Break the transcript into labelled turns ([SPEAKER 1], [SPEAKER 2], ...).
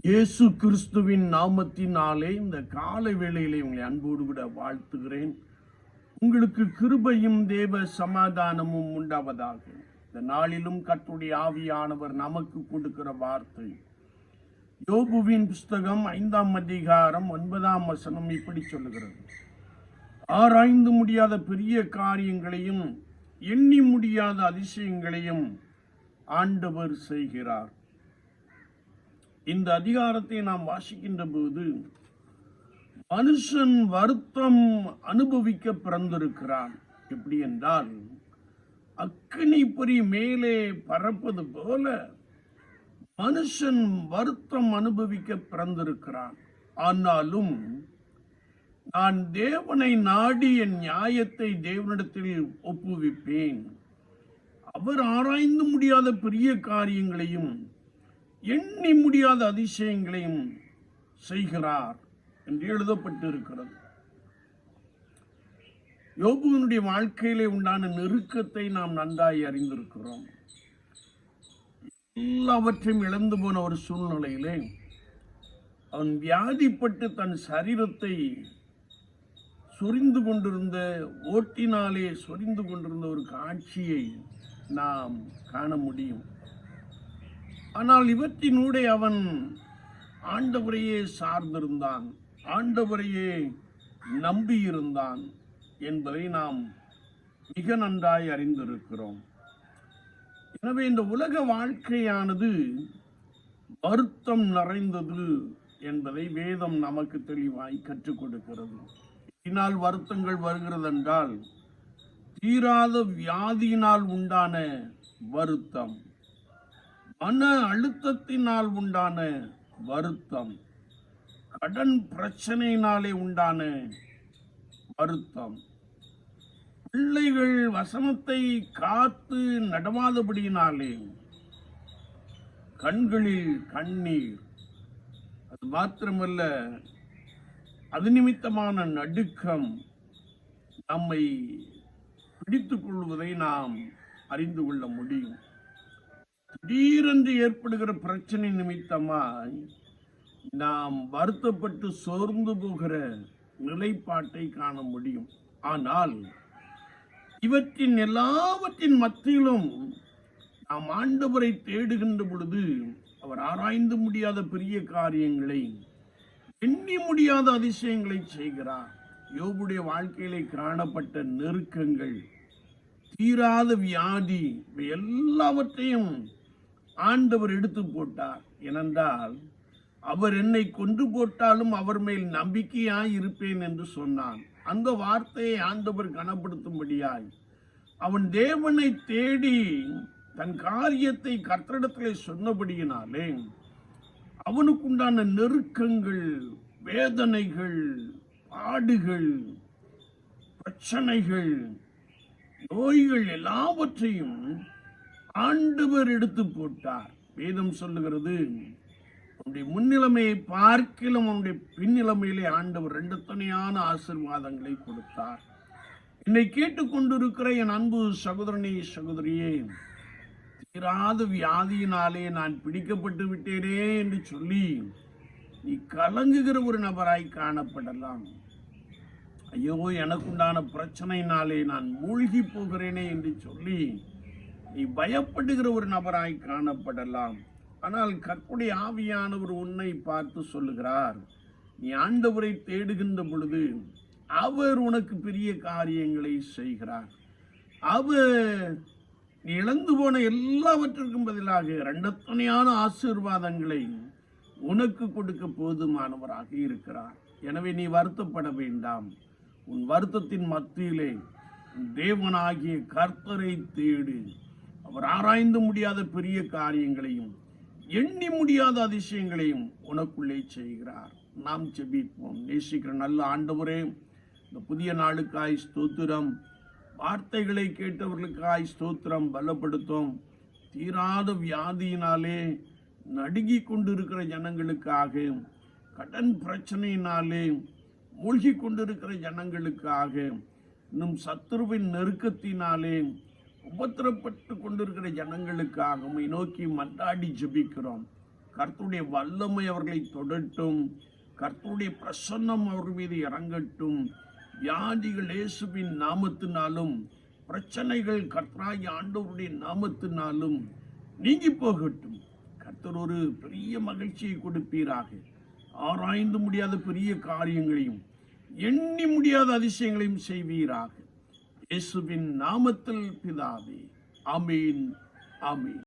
[SPEAKER 1] இயேசு கிறிஸ்துவின் நாமத்தினாலே இந்த காலை வேளையிலே உங்களை அன்போடு விட வாழ்த்துகிறேன். உங்களுக்கு கிருபையும் தேவ சமாதானமும் உண்டாவதாக. இந்த நாளிலும் கர்த்தருடைய ஆவியானவர் நமக்கு கொடுக்கிற வார்த்தை யோபுவின் புஸ்தகம் 5ஆம் அதிகாரம் 9ஆம் வசனம் இப்படி சொல்லுகிறது: ஆராய்ந்து முடியாத பெரிய காரியங்களையும் எண்ணி முடியாத அதிசயங்களையும் ஆண்டவர் செய்கிறார். இந்த அதிகாரத்தை நாம் வாசிக்கின்ற போது மனுஷன் வருத்தம் அனுபவிக்க பிறந்திருக்கிறான். எப்படி என்றால், அக்கினி பொறி மேலே பறப்பது போல மனுஷன் வருத்தம் அனுபவிக்க பிறந்திருக்கிறான். ஆனாலும் நான் தேவனை நாடி என் நியாயத்தை தேவனிடத்தில் ஒப்புவிப்பேன். அவர் ஆராய்ந்து முடியாத பெரிய காரியங்களையும் எண்ணி முடியாத அதிசயங்களையும் செய்கிறார் என்று எழுதப்பட்டிருக்கிறது. யோபுவினுடைய வாழ்க்கையிலே உண்டான நெருக்கத்தை நாம் நன்றாய் அறிந்திருக்கிறோம். எல்லாவற்றையும் இழந்து போன ஒரு சூழ்நிலையிலே அவன் வியாதிப்பட்டு தன் சரீரத்தை சொரிந்து கொண்டிருந்த ஓட்டினாலே சொரிந்து கொண்டிருந்த ஒரு காட்சியை நாம் காண முடியும். ஆனால் இவற்றினூடே அவன் ஆண்டவரையே சார்ந்திருந்தான், ஆண்டவரையே நம்பியிருந்தான் என்பதை நாம் மிக நன்றாய் அறிந்திருக்கிறோம். எனவே இந்த உலக வாழ்க்கையானது வருத்தம் நிறைந்தது என்பதை வேதம் நமக்கு தெளிவாய் கற்றுக் கொடுக்கிறது. இதனால் வருத்தங்கள் வருகிறது என்றால் தீராத வியாதியினால் உண்டான வருத்தம், மன அழுத்தத்தினால் உண்டான வருத்தம், கடன் பிரச்சனையினாலே உண்டான வருத்தம், பிள்ளைகள் வசனத்தை காத்து நடவாதபடியினாலே கண்களில் கண்ணீர், அது மாத்திரமல்ல அது நிமித்தமான நடுக்கம் நம்மை பிடித்துக் கொள்வதை நாம் அறிந்து கொள்ள முடியும். திடீரென்று ஏற்படுகிற பிரச்சனை நிமித்தமாய் நாம் வருத்தப்பட்டு சோர்ந்து போகிற நிலைப்பாட்டை காண முடியும். ஆனால் இவற்றின் எல்லாவற்றின் மத்தியிலும் நாம் ஆண்டவரை தேடுகின்ற பொழுது அவர் ஆராய்ந்து முடியாத பெரிய காரியங்களை, எண்ணி முடியாத அதிசயங்களை செய்கிறார். யோபுடைய வாழ்க்கையிலே காணப்பட்ட நெருக்கங்கள், தீராத வியாதி, எல்லாவற்றையும் ஆண்டவர் எடுத்து போட்டார். ஏனென்றால் அவர் என்னை கொன்று போட்டாலும் அவர் மேல் நம்பிக்கையாய் இருப்பேன் என்று சொன்னான். அந்த வார்த்தையை ஆண்டவர் கனப்படுத்தும்படியாய் அவன் தேவனை தேடி தன் காரியத்தை கர்த்தரிடத்திலே சொன்னபடியினாலே அவனுக்குண்டான நெருக்கங்கள், வேதனைகள், பாடுகள், பிரச்சனைகள், நோய்கள் எல்லாவற்றையும் ஆண்டவர் எடுத்து போட்டார். வேதம் சொல்லுகிறது, அவனுடைய முன்னிலைமையை பார்க்கிலும் அவனுடைய பின்னிலைமையிலே ஆண்டவர் 2 தனியான ஆசீர்வாதங்களை கொடுத்தார். என்னை கேட்டுக்கொண்டிருக்கிற என் அன்பு சகோதரனே, சகோதரியே, தீராத வியாதியினாலே நான் பிடிக்கப்பட்டு விட்டேனே என்று சொல்லி நீ கலங்குகிற ஒரு நபராய் காணப்படலாம். ஐயோ, எனக்குண்டான பிரச்சனையினாலே நான் மூழ்கி போகிறேனே என்று சொல்லி நீ பயப்படுகிற ஒரு நபராய் காணப்படலாம். ஆனால் கர்த்தருடைய ஆவியானவர் உன்னை பார்த்து சொல்லுகிறார், நீ ஆண்டவரை தேடுகின்ற பொழுது அவர் உனக்கு பெரிய காரியங்களை செய்கிறார். அவர் நீ இழந்து போன எல்லாவற்றிற்கும் பதிலாக 2 தனியான ஆசீர்வாதங்களை உனக்கு கொடுக்க போதுமானவராக இருக்கிறார். எனவே நீ வருத்தப்பட வேண்டாம். உன் வருத்தத்தின் மத்தியிலே தேவனாகிய கர்த்தரை தேடு. அவர் ஆராய்ந்து முடியாத பெரிய காரியங்களையும் எண்ணி முடியாத அதிசயங்களையும் உனக்குள்ளே செய்கிறார். நாம் ஜெபிப்போம். நேசிக்கிற நல்ல ஆண்டவரே, இந்த புதிய நாளுக்காய் ஸ்தோத்திரம். வார்த்தைகளை கேட்டவர்களுக்காய் ஸ்தோத்திரம். பலப்படுத்தும். தீராத வியாதியினாலே நடுங்கி கொண்டிருக்கிற ஜனங்களுக்காக, கடன் பிரச்சனையினாலே மூழ்கி கொண்டிருக்கிற ஜனங்களுக்காக, இன்னும் சத்துருவின் நெருக்கத்தினாலே உபத்திரப்பட்டு கொண்டிருக்கிற ஜனங்களுக்காக உம்மை நோக்கி மன்றாடி ஜெபிக்கிறோம். கர்த்தருடைய வல்லமை அவர்களை தொடட்டும். கர்த்தருடைய பிரசன்னம் அவர்கள் மீது இறங்கட்டும். வியாதிகள் இயேசுவின் நாமத்தினாலும், பிரச்சனைகள் கர்த்தராகிய ஆண்டவருடைய நாமத்தினாலும் நீங்கி போகட்டும். கர்த்தர் ஒரு பெரிய மகிழ்ச்சியை கொடுப்பீராக. ஆராய்ந்து முடியாத பெரிய காரியங்களையும் எண்ணி முடியாத அதிசயங்களையும் செய்வீராக. இயேசுவின் நாமத்தில் பிதாவே, ஆமீன், ஆமீன்.